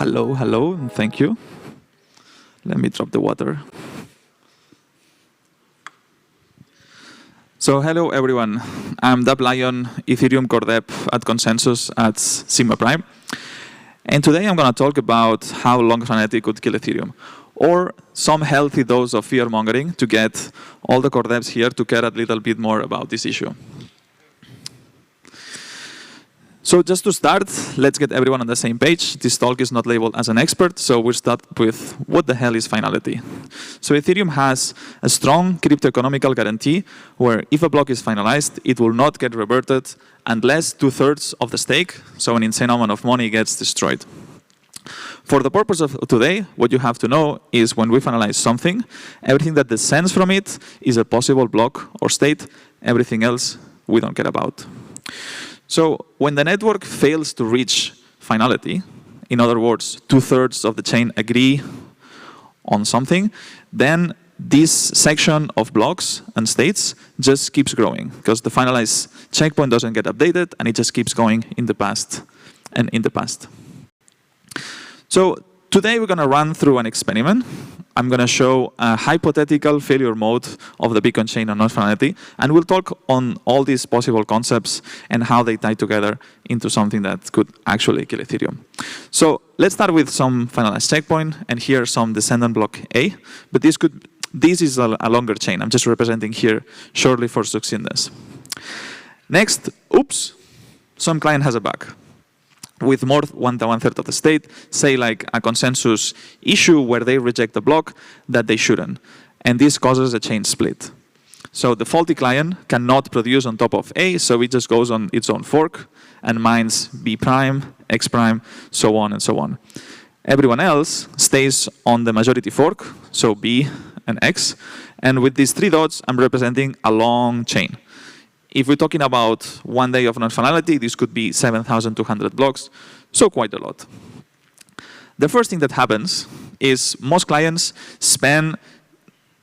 Hello, hello, and thank you. Let me drop the water. So hello, everyone. I'm Dapplion, Ethereum core dev at Consensus at Sigma Prime. And today I'm going to talk about how long finality could kill Ethereum, or some healthy dose of fear-mongering to get all the core devs here to care a little bit more about this issue. So just to start, let's get everyone on the same page. This talk is not labeled as an expert, so we'll start with what the hell is finality. So Ethereum has a strong crypto-economical guarantee where if a block is finalized, it will not get reverted unless 2/3 of the stake, so an insane amount of money, gets destroyed. For the purpose of today, what you have to know is when we finalize something, everything that descends from it is a possible block or state. Everything else we don't care about. So when the network fails to reach finality, in other words, 2/3 of the chain agree on something, then this section of blocks and states just keeps growing because the finalized checkpoint doesn't get updated and it just keeps going in the past and in the past. So today we're going to run through an experiment. I'm going to show a hypothetical failure mode of the Bitcoin chain on non-finality, and we'll talk on all these possible concepts and how they tie together into something that could actually kill Ethereum. So let's start with some finalized checkpoint, and here some descendant block A. But this is a longer chain. I'm just representing here shortly for succinctness. Next, oops, some client has a bug with more than 1/3 of the state, say like a consensus issue where they reject the block that they shouldn't. And this causes a chain split. So the faulty client cannot produce on top of A, so it just goes on its own fork and mines B prime, X prime, so on and so on. Everyone else stays on the majority fork, so B and X. And with these 3 dots, I'm representing a long chain. If we're talking about 1 day of non-finality, this could be 7,200 blocks, so quite a lot. The first thing that happens is most clients spend,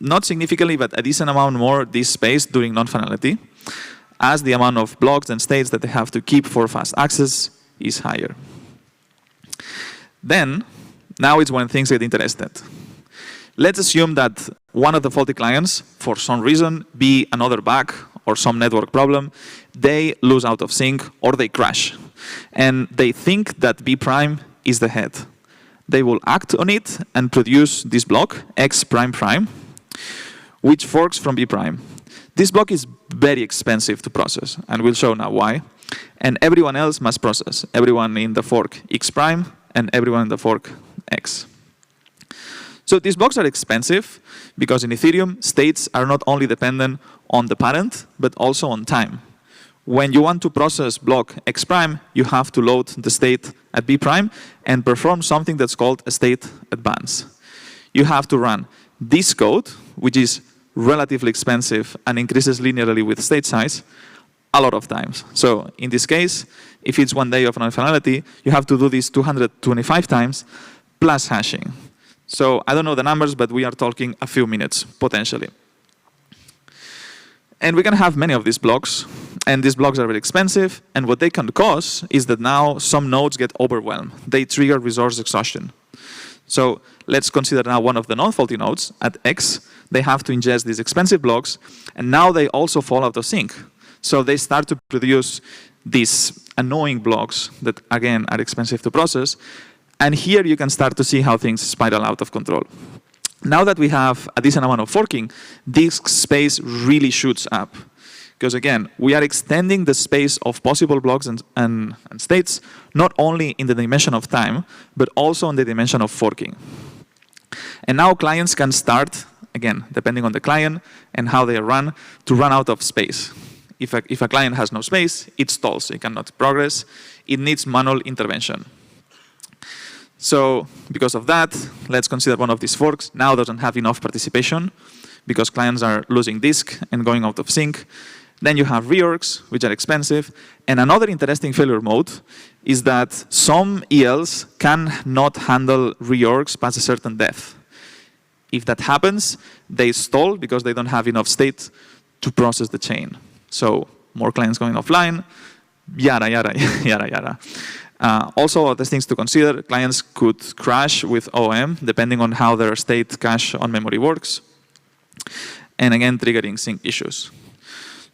not significantly, but a decent amount more this space during non-finality, as the amount of blocks and states that they have to keep for fast access is higher. Then, now it's when things get interesting. Let's assume that one of the faulty clients, for some reason, be another bug or some network problem, they lose out of sync or they crash. And they think that B prime is the head. They will act on it and produce this block, X prime prime, which forks from B prime. This block is very expensive to process, and we'll show now why. And everyone else must process, everyone in the fork X prime and everyone in the fork X. So these blocks are expensive because in Ethereum, states are not only dependent on the parent, but also on time. When you want to process block X prime, you have to load the state at B prime and perform something that's called a state advance. You have to run this code, which is relatively expensive and increases linearly with state size, a lot of times. So in this case, if it's 1 day of non-finality, you have to do this 225 times plus hashing. So I don't know the numbers, but we are talking a few minutes, potentially. And we can have many of these blocks, and these blocks are very expensive, and what they can cause is that now some nodes get overwhelmed. They trigger resource exhaustion. So let's consider now one of the non-faulty nodes at X. They have to ingest these expensive blocks, and now they also fall out of sync. So they start to produce these annoying blocks that, again, are expensive to process. And here you can start to see how things spiral out of control. Now that we have a decent amount of forking, this space really shoots up. Because again, we are extending the space of possible blocks and states, not only in the dimension of time, but also in the dimension of forking. And now clients can start, again, depending on the client and how they run, to run out of space. If a client has no space, it stalls, it cannot progress, it needs manual intervention. So because of that, let's consider one of these forks now doesn't have enough participation because clients are losing disk and going out of sync. Then you have reorgs, which are expensive. And another interesting failure mode is that some ELs cannot handle reorgs past a certain depth. If that happens, they stall because they don't have enough state to process the chain. So more clients going offline, yada, yada, yada, yada. Also, other things to consider, clients could crash with OM, depending on how their state cache on memory works. And again, triggering sync issues.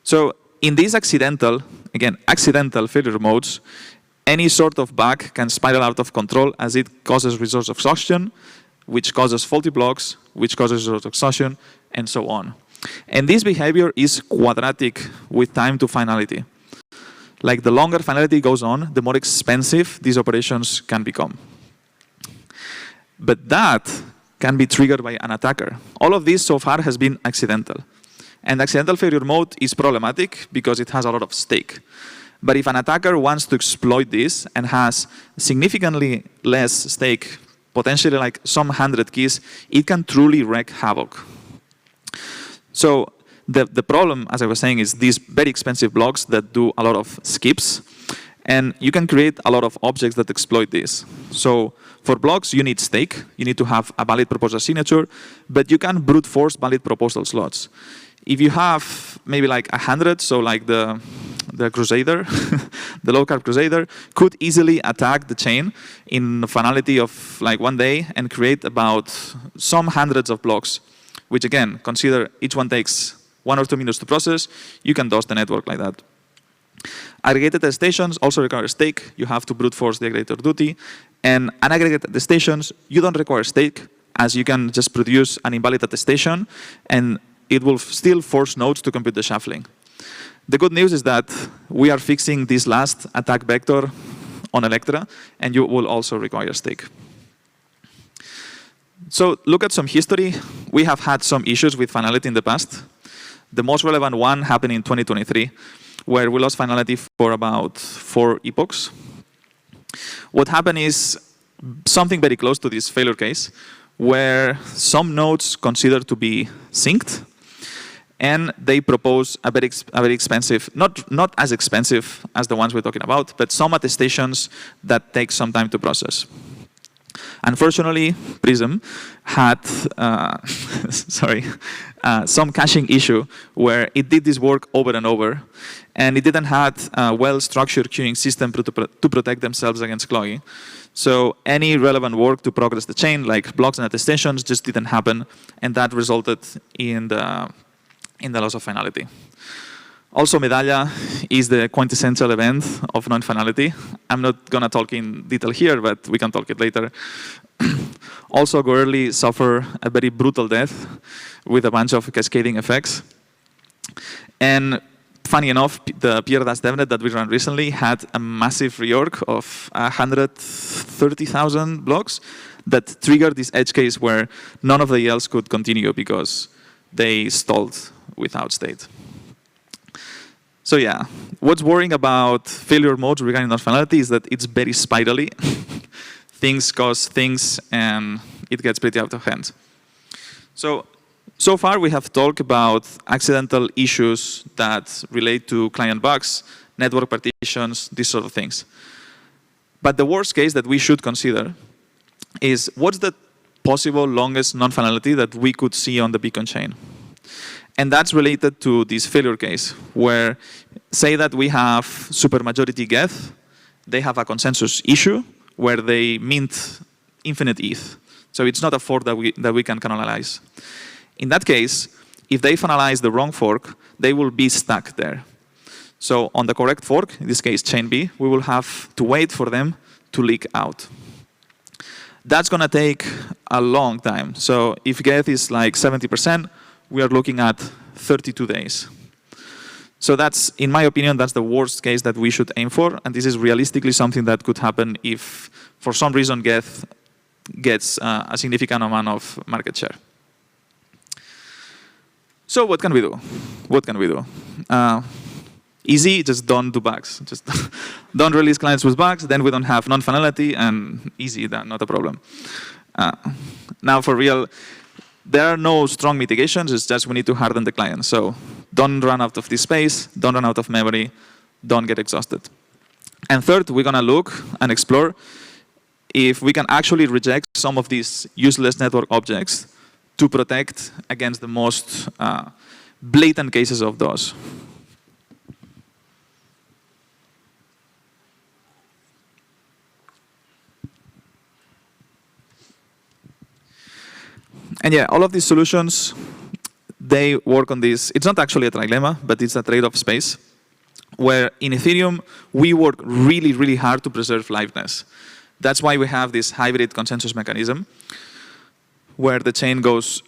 So in these accidental failure modes, any sort of bug can spiral out of control as it causes resource exhaustion, which causes faulty blocks, which causes resource exhaustion, and so on. And this behavior is quadratic with time to finality. Like the longer finality goes on, the more expensive these operations can become. But that can be triggered by an attacker. All of this so far has been accidental. And accidental failure mode is problematic because it has a lot of stake. But if an attacker wants to exploit this and has significantly less stake, potentially like some 100 keys, it can truly wreak havoc. So the problem, as I was saying, is these very expensive blocks that do a lot of skips. And you can create a lot of objects that exploit this. So for blocks, you need stake. You need to have a valid proposal signature. But you can brute force valid proposal slots. If you have maybe like 100, so like the Crusader, the low-carb Crusader, could easily attack the chain in finality of like 1 day and create about some hundreds of blocks, which again, consider each one takes 1 or 2 minutes to process. You can DOS the network like that. Aggregated attestations also require stake. You have to brute force the aggregator duty. And unaggregated attestations, you don't require stake, as you can just produce an invalid attestation, and it will still force nodes to compute the shuffling. The good news is that we are fixing this last attack vector on Electra, and you will also require stake. So look at some history. We have had some issues with finality in the past. The most relevant one happened in 2023, where we lost finality for about 4 epochs. What happened is something very close to this failure case, where some nodes considered to be synced, and they propose a very expensive, not as expensive as the ones we're talking about, but some attestations that take some time to process. Unfortunately, Prism had some caching issue where it did this work over and over, and it didn't have a well-structured queuing system to protect themselves against clogging. So any relevant work to progress the chain, like blocks and attestations, just didn't happen, and that resulted in the loss of finality. Also, Medalla is the quintessential event of non-finality. I'm not going to talk in detail here, but we can talk it later. Also, Goerli suffered a very brutal death with a bunch of cascading effects. And funny enough, the Pierre-Das DevNet that we ran recently had a massive reorg of 130,000 blocks that triggered this edge case where none of the ELs could continue because they stalled without state. So yeah, what's worrying about failure modes regarding non-finality is that it's very spirally. Things cause things, and it gets pretty out of hand. So far we have talked about accidental issues that relate to client bugs, network partitions, these sort of things. But the worst case that we should consider is what's the possible longest non-finality that we could see on the Beacon chain? And that's related to this failure case, where say that we have supermajority Geth, they have a consensus issue where they mint infinite ETH. So it's not a fork that we can canonize. In that case, if they finalize the wrong fork, they will be stuck there. So on the correct fork, in this case chain B, we will have to wait for them to leak out. That's going to take a long time. So if Geth is like 70%, we are looking at 32 days. So that's, in my opinion, that's the worst case that we should aim for. And this is realistically something that could happen if, for some reason, Geth gets a significant amount of market share. So what can we do? What can we do? Easy, just don't do bugs. Just don't release clients with bugs. Then we don't have non-finality, and easy, not a problem. Now, for real, there are no strong mitigations. It's just we need to harden the client. So don't run out of this space. Don't run out of memory. Don't get exhausted. And third, we're going to look and explore if we can actually reject some of these useless network objects to protect against the most blatant cases of those. And yeah, all of these solutions, they work on this. It's not actually a trilemma, but it's a trade-off space, where in Ethereum, we work really, really hard to preserve liveness. That's why we have this hybrid consensus mechanism, where the chain goes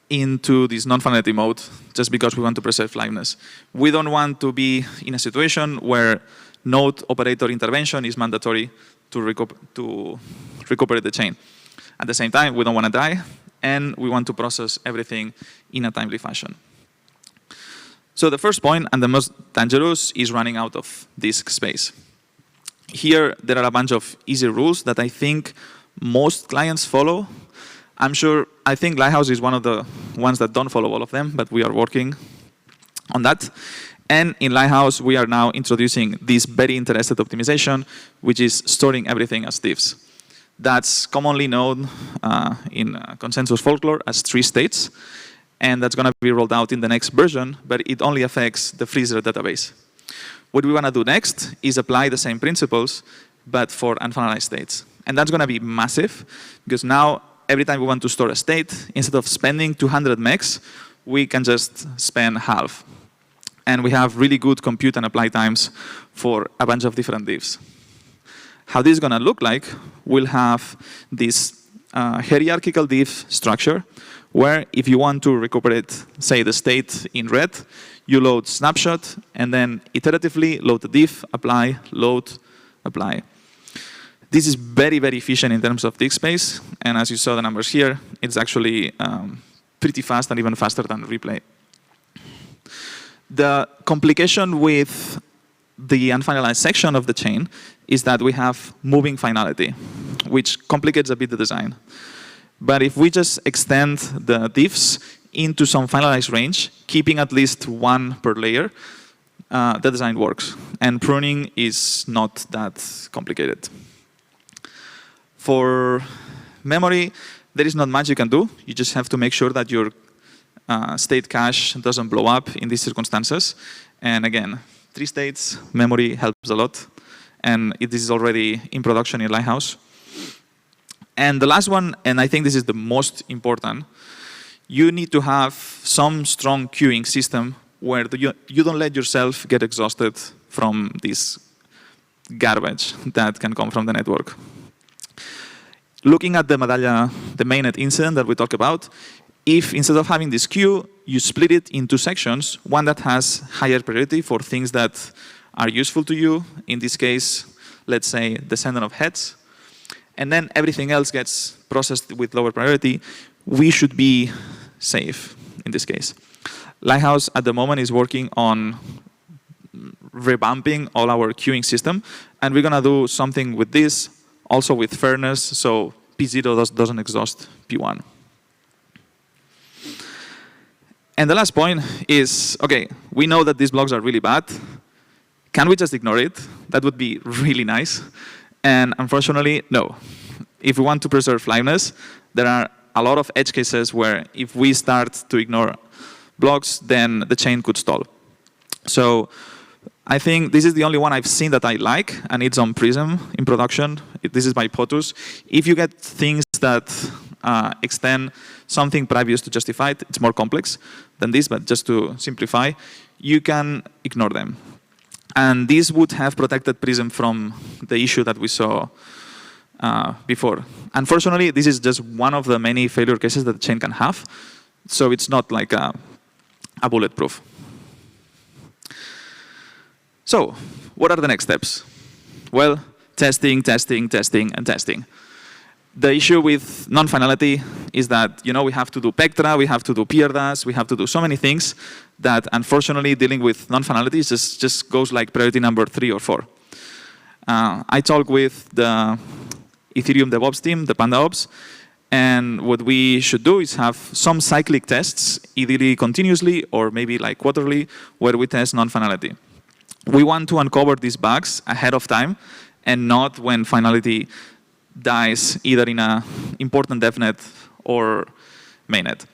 into this non-finality mode just because we want to preserve liveness. We don't want to be in a situation where node operator intervention is mandatory to recuperate the chain. At the same time, we don't want to die, and we want to process everything in a timely fashion. So the first point, and the most dangerous, is running out of disk space. Here, there are a bunch of easy rules that I think most clients follow. I think Lighthouse is one of the ones that don't follow all of them, but we are working on that. And in Lighthouse, we are now introducing this very interested optimization, which is storing everything as diffs. That's commonly known in consensus folklore as 3 states. And that's going to be rolled out in the next version, but it only affects the freezer database. What we want to do next is apply the same principles, but for unfinalized states. And that's going to be massive, because now every time we want to store a state, instead of spending 200 megs, we can just spend half. And we have really good compute and apply times for a bunch of different diffs. How this is going to look like, we'll have this hierarchical diff structure, where if you want to recuperate, say, the state in red, you load snapshot, and then iteratively load the diff, apply, load, apply. This is very, very efficient in terms of disk space. And as you saw the numbers here, it's actually pretty fast and even faster than replay. The complication with the unfinalized section of the chain is that we have moving finality, which complicates a bit the design. But if we just extend the diffs into some finalized range, keeping at least 1 per layer, the design works. And pruning is not that complicated. For memory, there is not much you can do. You just have to make sure that your state cache doesn't blow up in these circumstances. And again, 3 states, memory helps a lot. And this is already in production in Lighthouse. And the last one, and I think this is the most important, you need to have some strong queuing system where you don't let yourself get exhausted from this garbage that can come from the network. Looking at the Medalla, the mainnet incident that we talked about, if instead of having this queue, you split it into sections, one that has higher priority for things that are useful to you, in this case, let's say, descendant of heads, and then everything else gets processed with lower priority, we should be safe in this case. Lighthouse at the moment is working on revamping all our queuing system, and we're going to do something with this, also with fairness, so P0 doesn't exhaust P1. And the last point is, OK, we know that these blocks are really bad. Can we just ignore it? That would be really nice. And unfortunately, no. If we want to preserve liveness, there are a lot of edge cases where if we start to ignore blocks, then the chain could stall. So I think this is the only one I've seen that I like, and it's on Prism in production. This is by POTUS. If you get things that extend something previous to justify it, it's more complex than this, but just to simplify, you can ignore them. And this would have protected Prism from the issue that we saw before. Unfortunately, this is just one of the many failure cases that the chain can have. So it's not like a bulletproof. So what are the next steps? Well, testing, testing, testing, and testing. The issue with non-finality is that we have to do Pectra, we have to do PRDAS, we have to do so many things that unfortunately dealing with non-finality just goes like priority number 3 or 4. I talked with the Ethereum DevOps team, the PandaOps, and what we should do is have some cyclic tests, either continuously or maybe like quarterly, where we test non-finality. We want to uncover these bugs ahead of time and not when finality dies either in an important devnet or mainnet.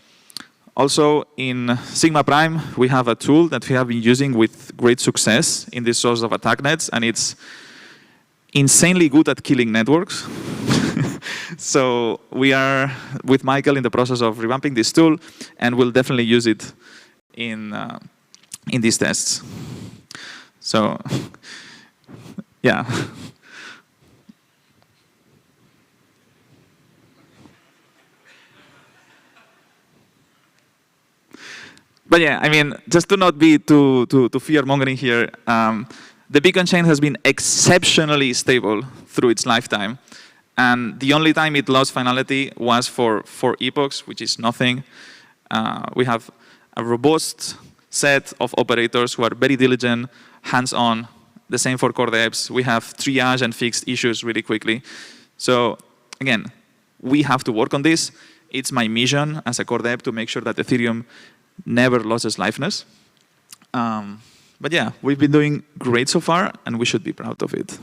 Also, in Sigma Prime, we have a tool that we have been using with great success in this source of attack nets, and it's insanely good at killing networks. So we are, with Michael, in the process of revamping this tool, and we'll definitely use it in these tests. So, yeah. But yeah, I mean, just to not be too fear-mongering here, the Beacon chain has been exceptionally stable through its lifetime. And the only time it lost finality was for 4 epochs, which is nothing. We have a robust set of operators who are very diligent, hands-on. The same for core devs. We have triage and fixed issues really quickly. So again, we have to work on this. It's my mission as a core dev to make sure that Ethereum never loses liveness. But yeah, we've been doing great so far, and we should be proud of it.